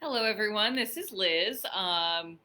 Hello, everyone. This is Liz.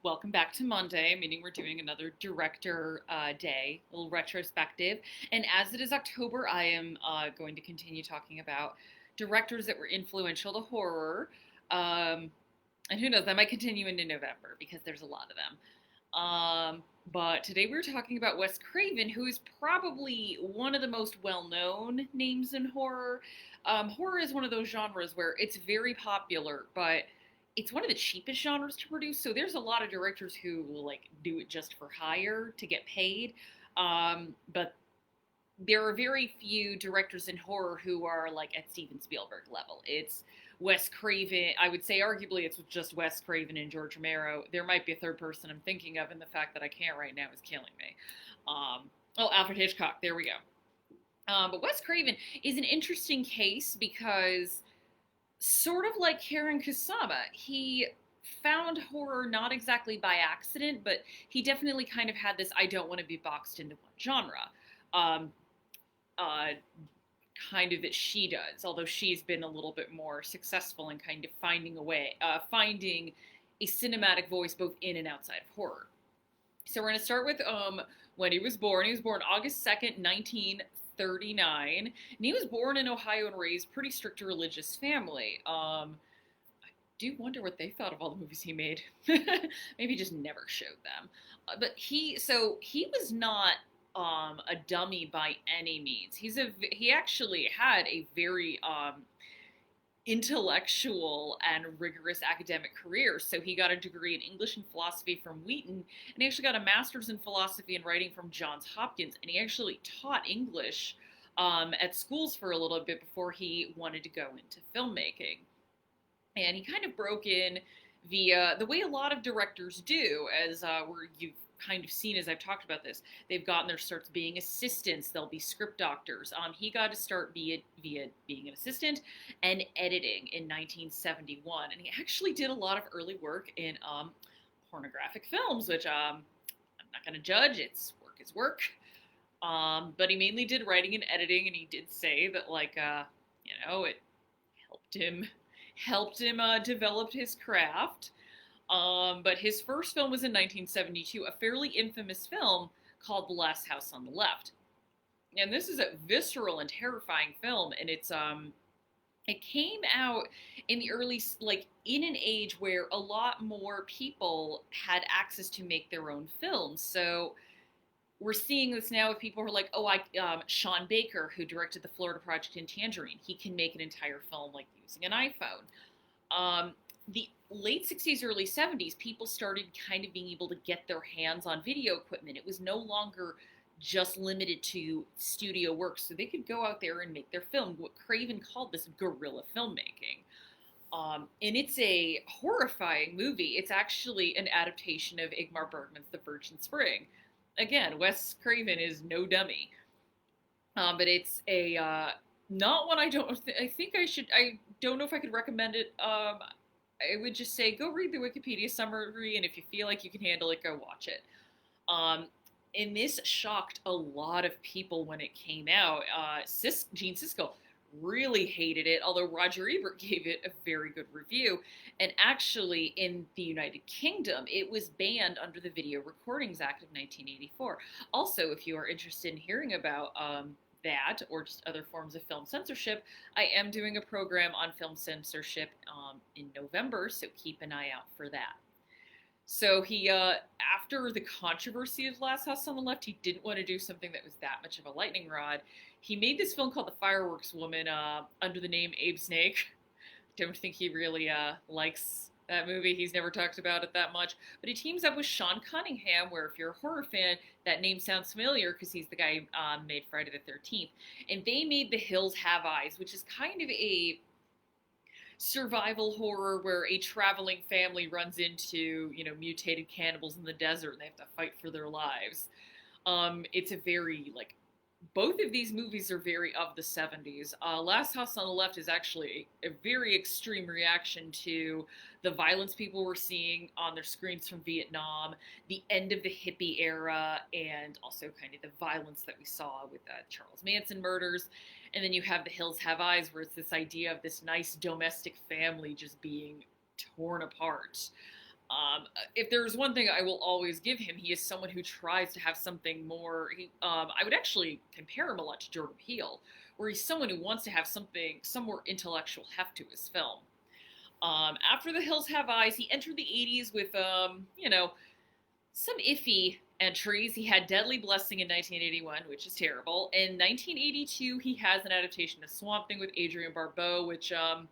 Welcome back to Monday, meaning we're doing another director day, a little retrospective. And as it is October, I am going to continue talking about directors that were influential to horror. Um, and who knows, that might continue into November because there's a lot of them. But today we're talking about Wes Craven, who is probably one of the most well known names in horror. Horror is one of those genres where it's very popular, but it's one of the cheapest genres to produce. So there's a lot of directors who will like do it just for hire to get paid. But there are very few directors in horror who are like at Steven Spielberg level. It's Wes Craven. I would say arguably it's just Wes Craven and George Romero. There might be a third person I'm thinking of, and the fact that I can't right now is killing me. Alfred Hitchcock. There we go. But Wes Craven is an interesting case because, sort of like Karen Kusama, he found horror not exactly by accident, but he definitely kind of had this I don't want to be boxed into one genre. Um, uh, Kind of that she does, although she's been a little bit more successful in kind of finding a cinematic voice both in and outside of horror. So we're going to start with when he was born. He was born August 2nd, 1939, and he was born in Ohio and raised pretty strict religious family. I do wonder what they thought of all the movies he made. Maybe just never showed them. But he was not a dummy by any means. He actually had a very intellectual and rigorous academic career. So he got a degree in English and philosophy from Wheaton, and he actually got a master's in philosophy and writing from Johns Hopkins, and he actually taught English at schools for a little bit before he wanted to go into filmmaking. And he kind of broke in via the way a lot of directors do, as where you've kind of seen as I've talked about this. They've gotten their starts being assistants. They'll be script doctors. He got to start via being an assistant and editing in 1971, and he actually did a lot of early work in pornographic films, which I'm not going to judge. It's work is work. But he mainly did writing and editing, and he did say that it helped him develop his craft. But his first film was in 1972, a fairly infamous film called The Last House on the Left. And this is a visceral and terrifying film, and it came out in the early, like, in an age where a lot more people had access to make their own films. So we're seeing this now with people who are like, Sean Baker, who directed the Florida Project and Tangerine, he can make an entire film like using an iPhone. The late 60s, early 70s, people started kind of being able to get their hands on video equipment. It was no longer just limited to studio work, so they could go out there and make their film. What Craven called this guerrilla filmmaking. And it's a horrifying movie. It's actually an adaptation of Ingmar Bergman's The Virgin Spring. Again, Wes Craven is no dummy. But it's a not one I don't. I think I should. I don't know if I could recommend it. I would just say go read the Wikipedia summary, and if you feel like you can handle it, go watch it. And this shocked a lot of people when it came out. Gene Siskel really hated it, although Roger Ebert gave it a very good review. And actually, in the United Kingdom, it was banned under the Video Recordings Act of 1984. Also, if you are interested in hearing about that or just other forms of film censorship, I am doing a program on film censorship in November, so keep an eye out for that. So he, after the controversy of Last House on the Left, he didn't want to do something that was that much of a lightning rod. He made this film called The Fireworks Woman under the name Abe Snake. Don't think he really likes that movie. He's never talked about it that much. But he teams up with Sean Cunningham, where if you're a horror fan, that name sounds familiar because he's the guy who made Friday the 13th. And they made The Hills Have Eyes, which is kind of a survival horror where a traveling family runs into, mutated cannibals in the desert and they have to fight for their lives. It's a very, both of these movies are very of the 70s. Last House on the Left is actually a very extreme reaction to the violence people were seeing on their screens from Vietnam, the end of the hippie era, and also kind of the violence that we saw with Charles Manson murders. And then you have The Hills Have Eyes, where it's this idea of this nice domestic family just being torn apart. If there's one thing I will always give him, he is someone who tries to have something more. I would actually compare him a lot to Jordan Peele, where he's someone who wants to have some more intellectual heft to his film. After The Hills Have Eyes, he entered the 80s with, some iffy entries. He had Deadly Blessing in 1981, which is terrible. In 1982, he has an adaptation of Swamp Thing with Adrienne Barbeau, which I'll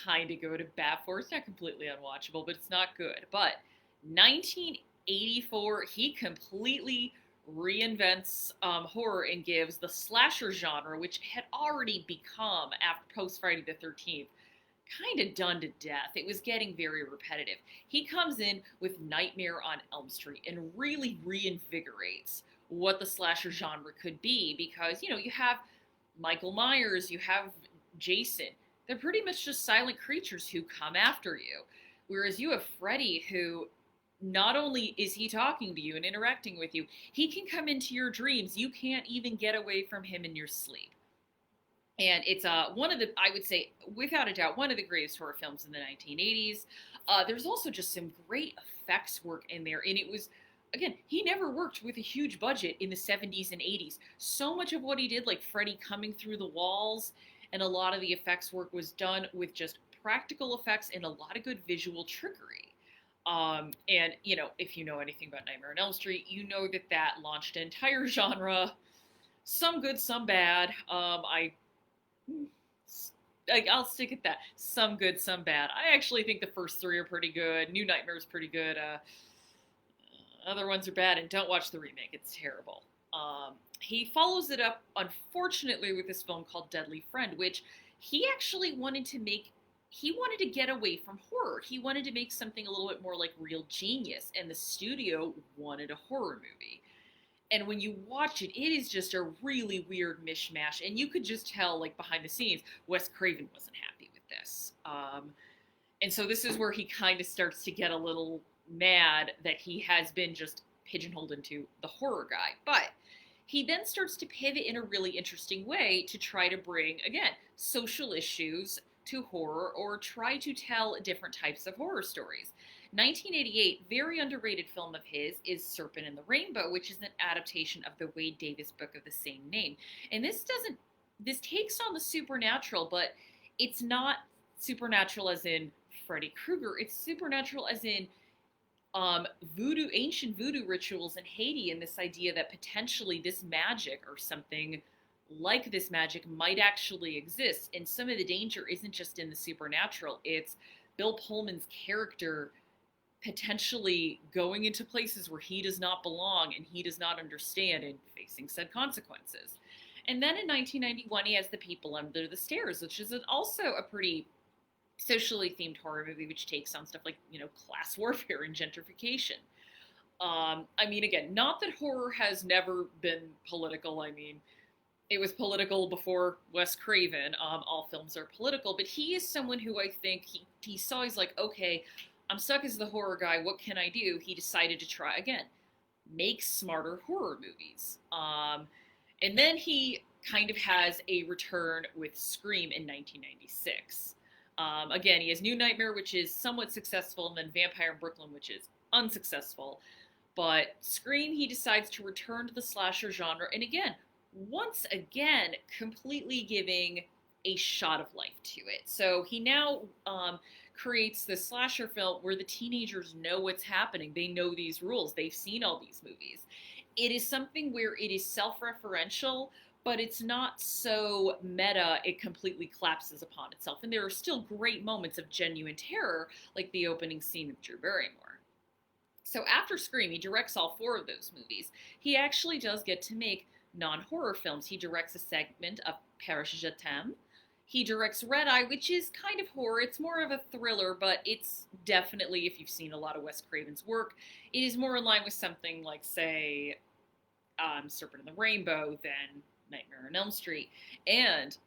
kind of go to bat for. It's not completely unwatchable, but it's not good. But 1984, he completely reinvents horror and gives the slasher genre, which had already become, after post Friday the 13th, kind of done to death. It was getting very repetitive. He comes in with Nightmare on Elm Street and really reinvigorates what the slasher genre could be, because, you have Michael Myers, you have Jason. They're pretty much just silent creatures who come after you. Whereas you have Freddy, who not only is he talking to you and interacting with you, he can come into your dreams. You can't even get away from him in your sleep. And it's one of the, I would say, without a doubt, one of the greatest horror films in the 1980s. There's also just some great effects work in there. And it was, again, he never worked with a huge budget in the 70s and 80s. So much of what he did, like Freddy coming through the walls, and a lot of the effects work was done with just practical effects and a lot of good visual trickery. And, if you know anything about Nightmare on Elm Street, you know that launched an entire genre. Some good, some bad. I'll stick at that. Some good, some bad. I actually think the first three are pretty good. New Nightmare is pretty good. Other ones are bad, and don't watch the remake. It's terrible. He follows it up, unfortunately, with this film called Deadly Friend, which he actually wanted to make. He wanted to get away from horror. He wanted to make something a little bit more like Real Genius, and the studio wanted a horror movie. And when you watch it, it is just a really weird mishmash. And you could just tell, like, behind the scenes, Wes Craven wasn't happy with this. And so this is where he kind of starts to get a little mad that he has been just pigeonholed into the horror guy. But he then starts to pivot in a really interesting way to try to bring, again, social issues to horror, or try to tell different types of horror stories. 1988, very underrated film of his is Serpent and the Rainbow, which is an adaptation of the Wade Davis book of the same name. And this takes on the supernatural, but it's not supernatural as in Freddy Krueger. It's supernatural as in ancient voodoo rituals in Haiti, and this idea that potentially this magic or something like this magic might actually exist. And some of the danger isn't just in the supernatural. It's Bill Pullman's character potentially going into places where he does not belong and he does not understand, and facing said consequences. And then in 1991, he has The People Under the Stairs, which is also a pretty socially themed horror movie, which takes on stuff like, class warfare and gentrification. Again, not that horror has never been political. It was political before Wes Craven. All films are political, but he is someone who I think he saw, he's like, okay, I'm stuck as the horror guy. What can I do? He decided to try again, make smarter horror movies. And then he kind of has a return with Scream in 1996. Again, he has New Nightmare, which is somewhat successful, and then Vampire in Brooklyn, which is unsuccessful. But Scream, he decides to return to the slasher genre, and again, once again, completely giving a shot of life to it. So he now creates this slasher film where the teenagers know what's happening. They know these rules. They've seen all these movies. It is something where it is self-referential, but it's not so meta it completely collapses upon itself. And there are still great moments of genuine terror, like the opening scene with Drew Barrymore. So after Scream, he directs all 4 of those movies. He actually does get to make non-horror films. He directs a segment of Paris Je t'aime. He directs Red Eye, which is kind of horror. It's more of a thriller, but it's definitely, if you've seen a lot of Wes Craven's work, it is more in line with something like, say, Serpent and the Rainbow than Nightmare on Elm Street. And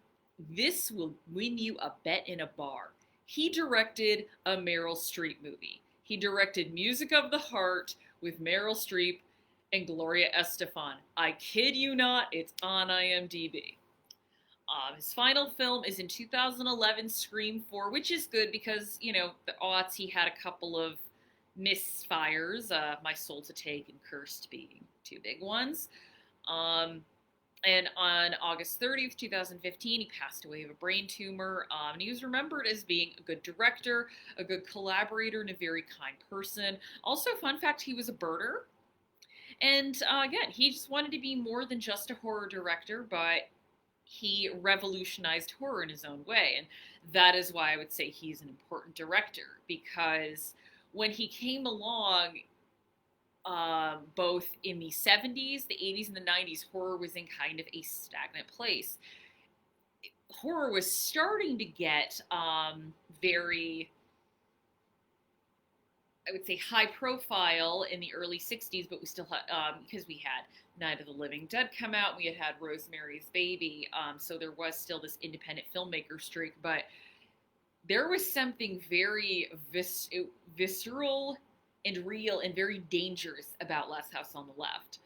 this will win you a bet in a bar. He directed a Meryl Streep movie. He directed Music of the Heart with Meryl Streep and Gloria Estefan. I kid you not, it's on IMDb. His final film is in 2011, Scream 4, which is good because, you know, the aughts, he had a couple of misfires, My Soul to Take and Cursed being two big ones. Um, and on August 30th, 2015, he passed away of a brain tumor. And he was remembered as being a good director, a good collaborator, and a very kind person. Also, fun fact, he was a birder. And again, he just wanted to be more than just a horror director, but he revolutionized horror in his own way. And that is why I would say he's an important director, because when he came along, both in the 70s, the 80s, and the 90s, horror was in kind of a stagnant place. Horror was starting to get very, I would say, high profile in the early 60s, but we still had, because we had Night of the Living Dead come out, we had Rosemary's Baby, so there was still this independent filmmaker streak, but there was something very visceral and real and very dangerous about Last House on the Left.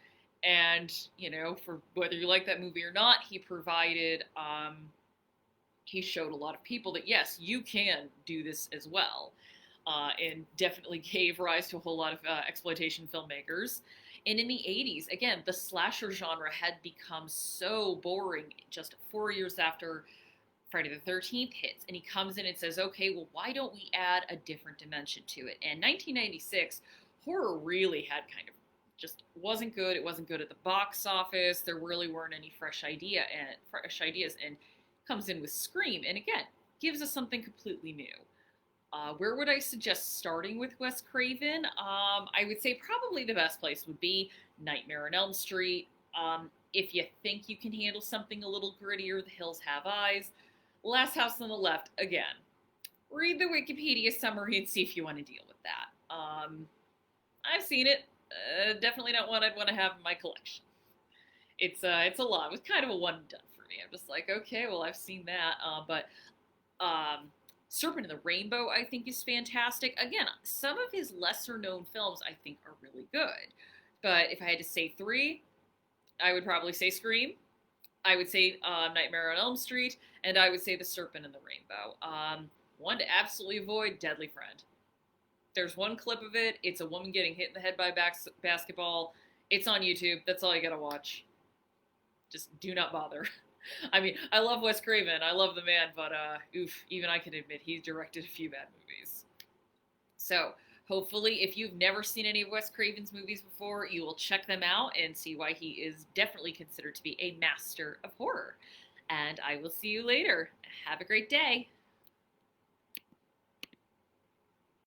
And, you know, for whether you like that movie or not, he provided, he showed a lot of people that, yes, you can do this as well. And definitely gave rise to a whole lot of exploitation filmmakers. And in the 80s, again, the slasher genre had become so boring just 4 years after Friday the 13th hits, and he comes in and says, okay, well, why don't we add a different dimension to it? And 1996, horror really had kind of just wasn't good. It wasn't good at the box office. There really weren't any fresh ideas, and comes in with Scream, and again, gives us something completely new. Where would I suggest starting with Wes Craven? I would say probably the best place would be Nightmare on Elm Street. If you think you can handle something a little grittier, The Hills Have Eyes. Last House on the Left, again, read the Wikipedia summary and see if you want to deal with that. I've seen it. Definitely not one I'd want to have in my collection. It's a lot. It was kind of a one and done for me. I'm just like, okay, well, I've seen that. But Serpent in the Rainbow, I think, is fantastic. Again, some of his lesser known films, I think, are really good. But if I had to say three, I would probably say Scream. I would say Nightmare on Elm Street, and I would say The Serpent in the Rainbow. One to absolutely avoid, Deadly Friend. There's one clip of it. It's a woman getting hit in the head by basketball. It's on YouTube. That's all you gotta watch. Just do not bother. I mean, I love Wes Craven. I love the man, but even I can admit he's directed a few bad movies. So, hopefully, if you've never seen any of Wes Craven's movies before, you will check them out and see why he is definitely considered to be a master of horror. And I will see you later. Have a great day.